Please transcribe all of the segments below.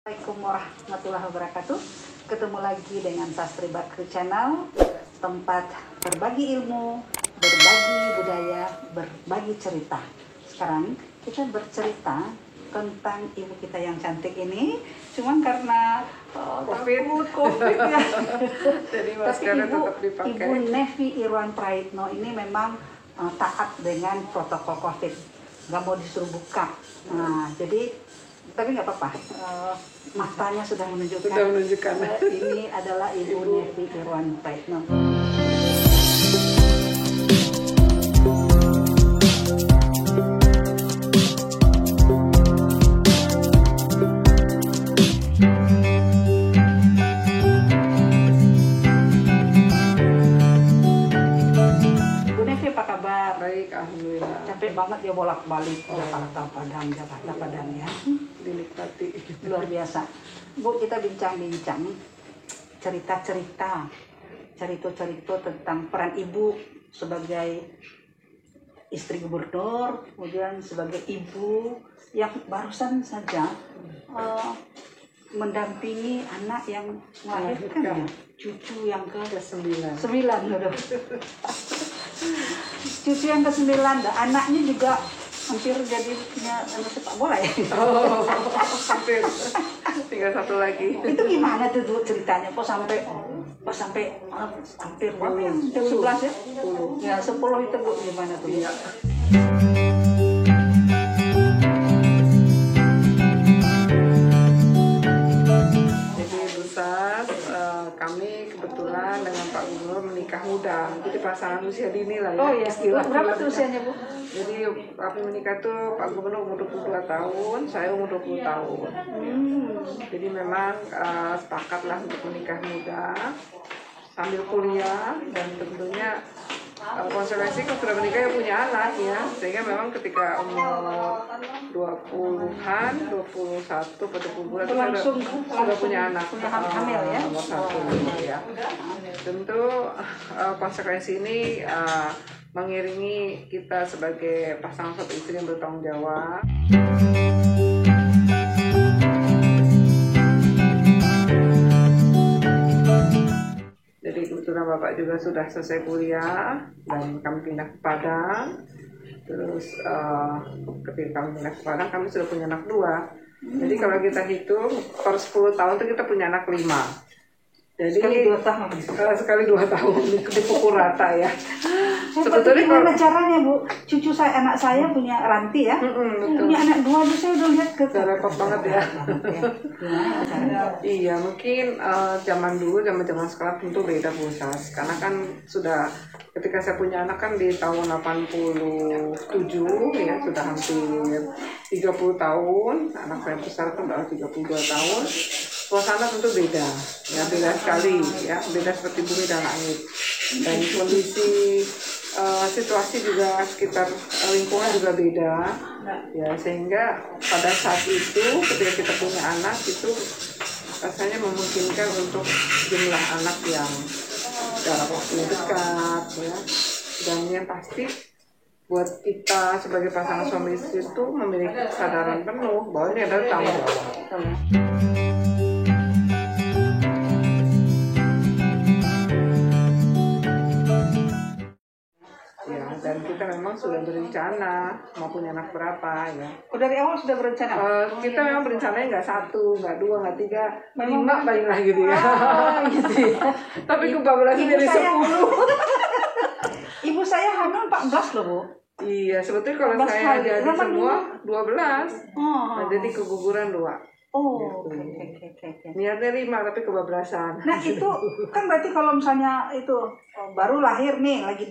Assalamualaikum warahmatullahi wabarakatuh. Ketemu lagi dengan Sastri Bakri Channel, tempat berbagi ilmu, berbagi budaya, berbagi cerita. Sekarang kita bercerita tentang ibu kita yang cantik ini, cuman karena COVID ya. Jadi Tapi tetap dipakai. Ibu Nevi Irwan Praitno ini memang taat dengan protokol COVID, nggak mau disuruh buka. Nah, jadi tapi nggak apa-apa, matanya sudah menunjukkan, ini adalah Ibu Nevi Irwan Praitno. Bu Nevi, apa kabar? Baik, alhamdulillah. Capek banget ya bolak-balik Jakarta Padang ya. Dinikmati. Luar biasa. Bu, kita bincang-bincang cerita-cerita tentang peran ibu sebagai istri gubernur, kemudian sebagai ibu yang barusan saja mendampingi anak yang melahirkan ya, cucu yang ke-9. Cucu yang ke-9, anaknya juga hampir jadi punya sepak bola ya. Oh, hampir. Tinggal satu lagi. Itu gimana tuh Bu, ceritanya? Kok sampai hampir berapa ya? 11 ya? 10. Ya 10 itu Bu, gimana tuh? Iya. Jadi Bu Sas, kami kebetulan dengan Pak Gubernur menikah muda. Jadi pasangan usia dini lah ya. Oh iya, berapa tuh usianya Bu? Jadi kami menikah tuh Pak Gubernur umur 22 tahun, saya umur 20 tahun. Jadi memang sepakatlah untuk menikah muda sambil kuliah, dan tentunya konsekuensi kalau sudah menikah ya punya anak ya, sehingga memang ketika umur 20-an, 21 atau 20 bulan sudah punya anak, sudah hamil ya? Nomor 1 ya. Tentu konsekuensi ini mengiringi kita sebagai pasangan suami istri yang bertanggung jawab. Jadi kebetulan Bapak juga sudah selesai kuliah dan kami pindah ke Padang. Terus ketika kami pindah ke Padang, kami sudah punya anak 2. Jadi kalau kita hitung per 10 tahun itu kita punya anak 5. Jadi sekali 2 tahun dipukul rata ya. Sebetulnya gimana caranya Bu? Cucu saya, anak saya punya Ranti ya, punya anak 2 aja saya udah lihat repot banget ya. Iya, mungkin zaman dulu, zaman sekarang tentu beda Bu Sas. Karena kan sudah ketika saya punya anak kan di tahun 87 ya, sudah hampir 30 tahun. Anak saya besar kan udah 32 tahun. Suasana tentu beda, ya beda sekali, ya beda seperti bumi dan langit. Dan kondisi situasi juga sekitar lingkungan juga beda, ya sehingga pada saat itu ketika kita punya anak itu rasanya memungkinkan untuk jumlah anak yang jarak waktu dekat, ya. Dan yang pasti buat kita sebagai pasangan suami istri itu memiliki kesadaran penuh bahwa ini adalah tanggung jawab. Dan kita memang sudah berencana mau punya anak berapa ya. Dari awal sudah berencana? Kita memang berencananya nggak 1, nggak 2, nggak 3, 5 paling lah gitu ya. Gitu ya. Tapi kebablasan dari 10. Ibu saya hamil 14 loh Bu. Iya, sebetulnya kalau saya jadi semua 12. Nah, jadi keguguran 2. Oh, oke. Niatnya 5 tapi kebablasan. Nah itu kan berarti kalau misalnya itu baru lahir nih, lagi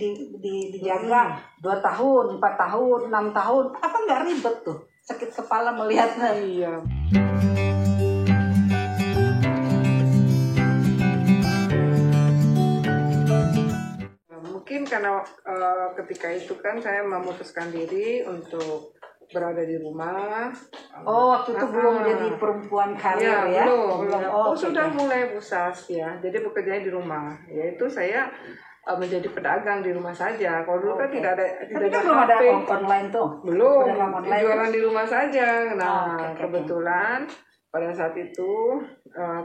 dijaga 2 tahun, 4 tahun, 6 tahun, apa nggak ribet tuh? Sakit kepala melihatnya. Iya. Mungkin karena ketika itu kan saya memutuskan diri untuk berada di rumah. Oh, waktu itu belum jadi perempuan karir ya? Belum. Oh, sudah mulai Bu Sas ya. Jadi bekerjanya di rumah. Yaitu saya menjadi pedagang di rumah saja. Kalau dulu kan tidak ada belum ada online tuh. Belum. Jualan di rumah saja. Nah, kebetulan pada saat itu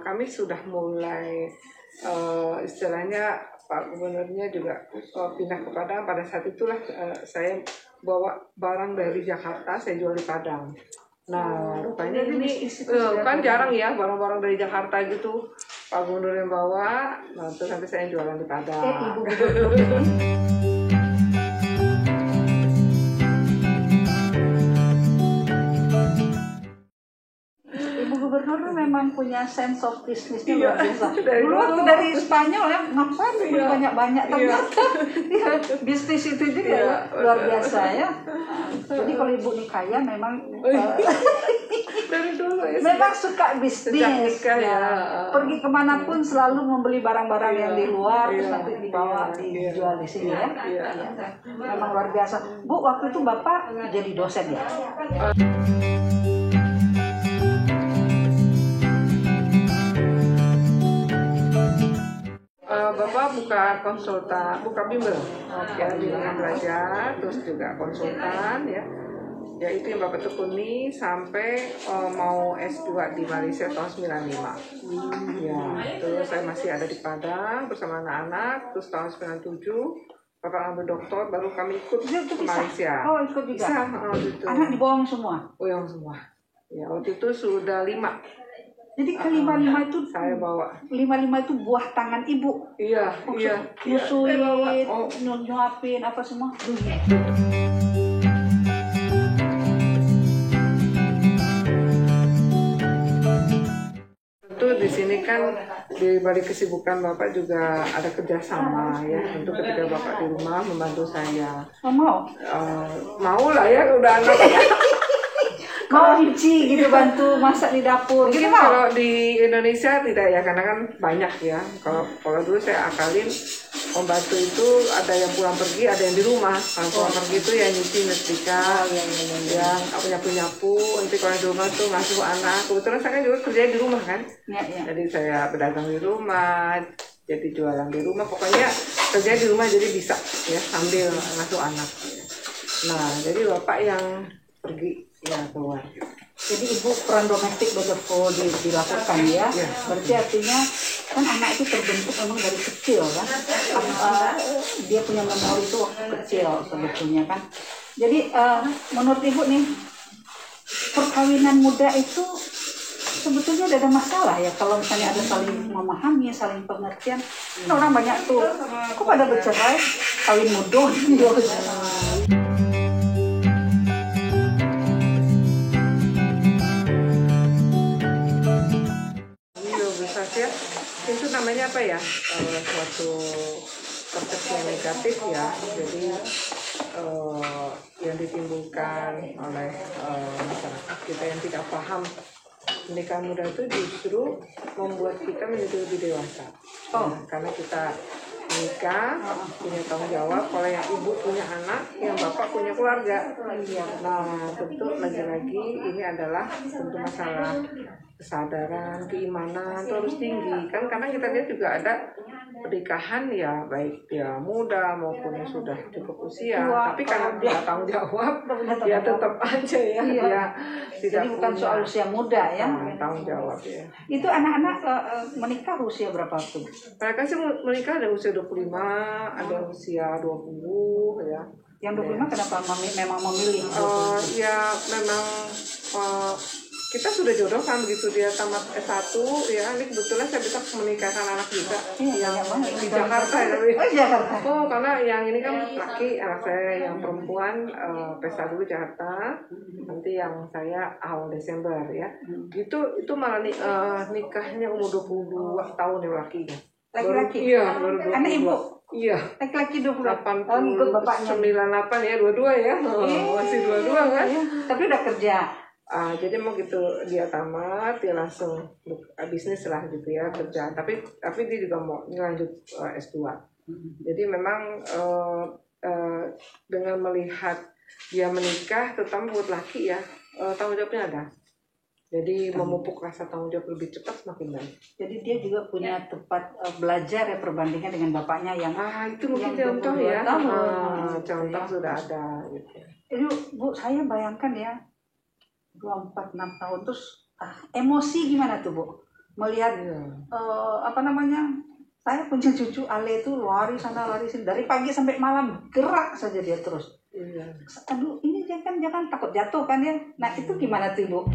kami sudah mulai istilahnya Pak Gubernurnya juga pindah ke Padang. Pada saat itulah saya bawa barang dari Jakarta, saya jual di Padang. Nah, rupanya ini kan jarang ya barang-barang dari Jakarta gitu. Pak Gubernur yang bawa, nah, terus nanti saya jualan di Padang. Ibu Gubernur ini Ibu Gubernur tuh memang punya sense of business-nya luar biasa. Dulu waktu dari Spanyol ya, ngapain banyak-banyak ternyata bisnis itu juga ya, luar biasa ya. Jadi kalau ibu nih kaya memang dari dulu ya, memang suka bisnis ya. Pergi kemanapun selalu membeli barang-barang yang di luar terus nanti dibawa dijual di sini ya. Memang luar biasa. Bu, waktu itu Bapak jadi dosen ya? Bapak buka bimbel, ya bimbingan belajar, terus juga konsultan ya. Ya itu yang Bapak tekuni sampai mau S2 di Malaysia tahun 95. Ya, terus saya masih ada di Padang bersama anak-anak, terus tahun 97 Bapak ambil doktor, baru kami ikut ke Malaysia. Oh, ikut juga? Bisa, gitu. Anak dibohong semua? Bohong semua. Ya, waktu itu sudah 5. Jadi ke-55 itu saya bawa. 55 itu buah tangan ibu. Iya, iya. Nyusuin, nyuapin apa semua. Tentu di sini kan di balik kesibukan Bapak juga ada kerjasama ya. Untuk ketika Bapak di rumah membantu saya. Mau? Mau lah ya, udah anaknya. Mau nyuci gitu, bantu masak di dapur. Mungkin gitu mau? kalau di Indonesia tidak ya, karena kan banyak ya. Kalau dulu saya akalin pembantu itu ada yang pulang pergi, ada yang di rumah. Kalau pulang pergi itu ya nyuci, nyetrika, yang nyapu-nyapu. Nanti kalau di rumah tuh ngasuh anak. Kebetulan saya kan juga kerja di rumah kan. Ya. Jadi saya berdagang di rumah, jadi jualan di rumah. Pokoknya kerja di rumah jadi bisa ya sambil ngasuh anak. Nah, jadi Bapak yang pergi ya keluar. Jadi ibu peran domestik betul dilakukan ya. Berarti artinya kan anak itu terbentuk memang dari kecil kan. Dia punya memori itu waktu kecil sebetulnya kan. Jadi menurut ibu nih, perkawinan muda itu sebetulnya ada masalah ya kalau misalnya ada saling memahami, saling pengertian. Kan orang banyak tuh, kok pada bercerai, kawin muda. Itu namanya apa ya, suatu persepsi yang negatif ya. Jadi yang ditimbulkan oleh masyarakat kita yang tidak paham menikah muda itu justru membuat kita menjadi lebih dewasa. Karena kita menikah punya tanggung jawab. Kalau yang ibu punya anak, yang bapak punya keluarga. Nah, tentu lagi-lagi ini adalah tentu masalah kesadaran, keimanan itu harus tinggi kan, karena kita lihat juga ada pernikahan ya baik ya muda maupun yang sudah cukup usia, tapi karena dia tanggung jawab dia tetap aja ya, dia jadi bukan soal usia muda ya, tanggung jawab ya. Itu anak-anak menikah usia berapa tuh? Mereka sih menikah ada usia 25, ada usia 20 ya. Yang 25 kenapa memang memilih? Ya memang kita sudah jodoh kan begitu dia tamat S1 ya. Ini kebetulan saya bisa menikahkan anak juga yang di Jakarta ya. Jakarta. Karena yang ini kan laki, anak saya yang perempuan pesta dulu Jakarta. Nanti yang saya awal Desember ya. Itu malah nikahnya umur 22 tahun ya lakinya. Laki-laki? Iya, baru 22. Anak ibu? Iya. Laki-laki 28. Ikut bapaknya. 98 ya, dua-dua ya. Masih dua-dua kan. Tapi udah kerja. Jadi mau gitu dia tamat dia langsung bisnis lah gitu ya, kerja, tapi dia juga mau lanjut S2. Jadi memang dengan melihat dia menikah, terutama buat laki ya, tanggung jawabnya ada. Jadi memupuk rasa tanggung jawab lebih cepat semakin baik. Jadi dia juga punya tempat belajar ya, perbandingan dengan bapaknya yang itu mungkin contoh ya. Contoh sudah ada gitu. Itu Bu, saya bayangkan ya 24-6 tahun terus emosi gimana tuh Bu? Melihat apa namanya? Saya punya cucu Ale itu lari sana lari sini dari pagi sampai malam gerak saja dia terus. Iya. Aduh, ini jangan takut jatuh kan ya. Nah, itu gimana tuh, Bu?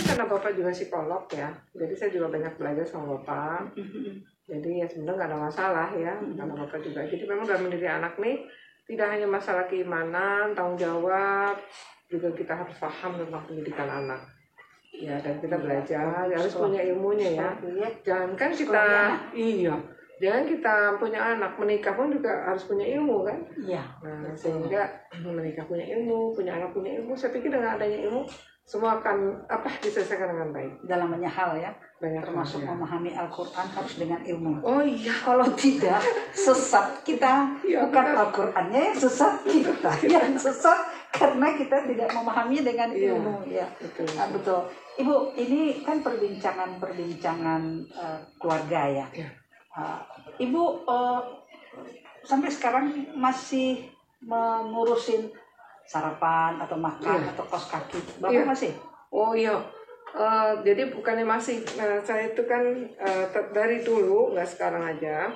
Karena Bapak juga psikolog ya, jadi saya juga banyak belajar sama Bapak. Jadi ya sebenarnya nggak ada masalah ya, karena Bapak juga. Jadi memang dalam mendidik anak nih tidak hanya masalah keimanan, tanggung jawab, juga kita harus paham tentang pendidikan anak. Ya, dan kita belajar, harus punya ilmunya ya. Jangan kan kita, jangan kita punya anak, menikah pun juga harus punya ilmu kan. Iya. Nah, sehingga menikah punya ilmu, punya anak punya ilmu, saya pikir dengan adanya ilmu, semua akan diselesaikan dengan baik. Dalam banyak hal ya, termasuk hal, ya. memahami Al-Quran harus dengan ilmu. Oh iya. Kalau tidak, sesat kita. Ya, bukan Al-Qurannya yang sesat, kita yang sesat karena kita tidak memahami dengan ilmu. Ya, betul. Betul. Ibu, ini kan perbincangan keluarga ya. Ibu sampai sekarang masih mengurusin sarapan atau makan atau kos kaki, Bapak masih? Oh iya. Jadi bukannya masih, saya itu kan dari dulu, nggak sekarang aja,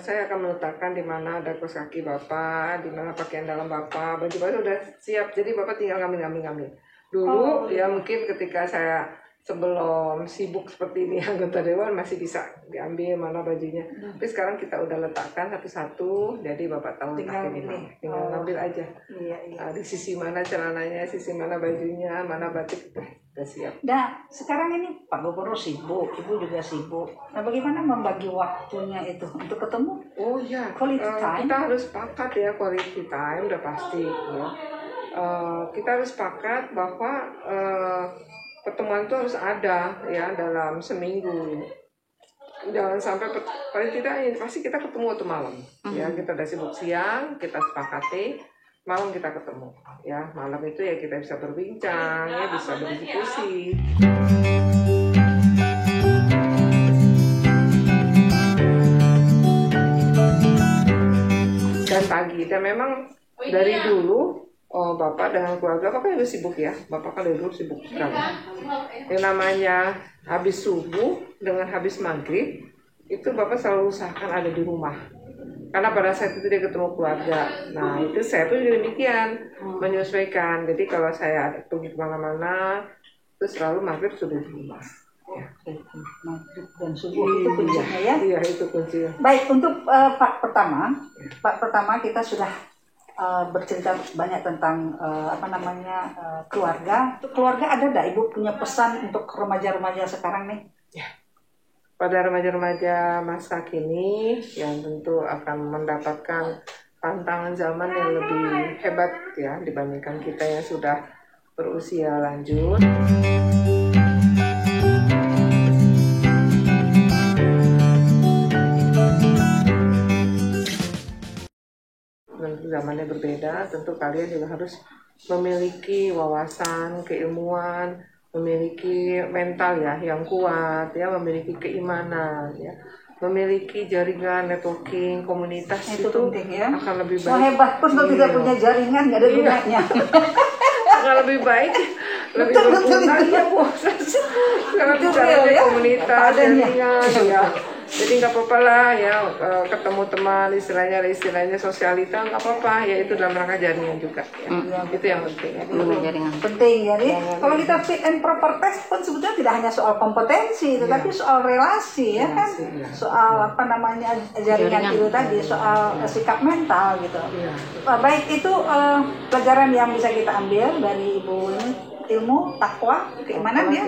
saya akan meletakkan di mana ada kos kaki Bapak, di mana pakaian dalam Bapak, baju-baju udah siap, jadi Bapak tinggal ngambil. Dulu ya mungkin ketika saya sebelum sibuk seperti ini anggota dewan masih bisa diambil mana bajunya. Tapi sekarang kita udah letakkan satu-satu, jadi Bapak tahu tinggal ngambil aja. Iya. Di sisi mana celananya, sisi mana bajunya, mana batik, udah siap. Nah, sekarang ini Pak Gubernur sibuk, Ibu juga sibuk. Nah, bagaimana membagi waktunya itu untuk ketemu? Oh iya, quality time. Kita harus sepakat ya, quality time udah pasti ya. Kita harus sepakat bahwa pertemuan itu harus ada ya dalam seminggu. Jangan sampai paling tidak ini pasti kita ketemu waktu malam. Ya, kita udah sibuk siang, kita sepakati malam kita ketemu. Ya, malam itu ya kita bisa berbincang, ya bisa berdiskusi. Dan pagi, dan memang dari dulu Bapak dengan keluarga, Bapak juga sibuk ya. Bapak kan dari dulu sibuk sekali. Yang namanya habis subuh dengan habis maghrib, itu Bapak selalu usahakan ada di rumah. Karena pada saat itu dia ketemu keluarga. Nah, itu saya pun juga demikian, menyesuaikan. Jadi kalau saya pergi kemana-mana, itu selalu maghrib sudah di rumah. Ya. Maghrib dan subuh itu kuncinya ya? Iya, itu kuncinya. Baik, untuk Pak pertama kita sudah bercerita banyak tentang keluarga. Untuk keluarga ada nggak Ibu punya pesan untuk remaja-remaja sekarang nih? Ya. Pada remaja-remaja masa kini yang tentu akan mendapatkan tantangan zaman yang lebih hebat ya dibandingkan kita yang sudah berusia lanjut. Zamannya berbeda, tentu kalian juga harus memiliki wawasan, keilmuan, memiliki mental ya yang kuat, ya memiliki keimanan, ya memiliki jaringan networking komunitas itu penting, ya? Akan lebih baik. Mau hebat pun kalau tidak punya jaringan nggak ada gunanya. Akan lebih baik, lebih berguna ya Bu. Sangat bicara komunitas, jaringan ya. Jadi nggak apa-apa lah ya ketemu teman istilahnya sosialita nggak apa-apa ya itu dalam rangka jaringan juga ya. Itu yang penting ya. Jaringan penting ya. Kalau kita fit and proper test pun sebetulnya tidak hanya soal kompetensi tetapi soal relasi ya kan, soal jaringan itu tadi, soal sikap mental gitu. Baik, itu pelajaran yang bisa kita ambil dari Ibu ini. Ilmu, takwa, keimanan ya.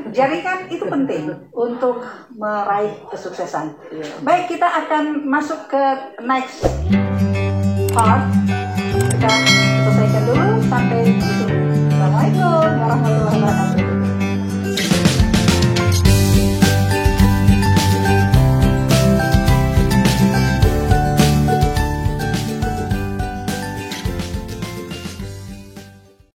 Jaringan itu penting untuk meraih kesuksesan. Baik, kita akan masuk ke next part. Kita selesaikan dulu sampai di sini. Assalamualaikum warahmatullahi wabarakatuh.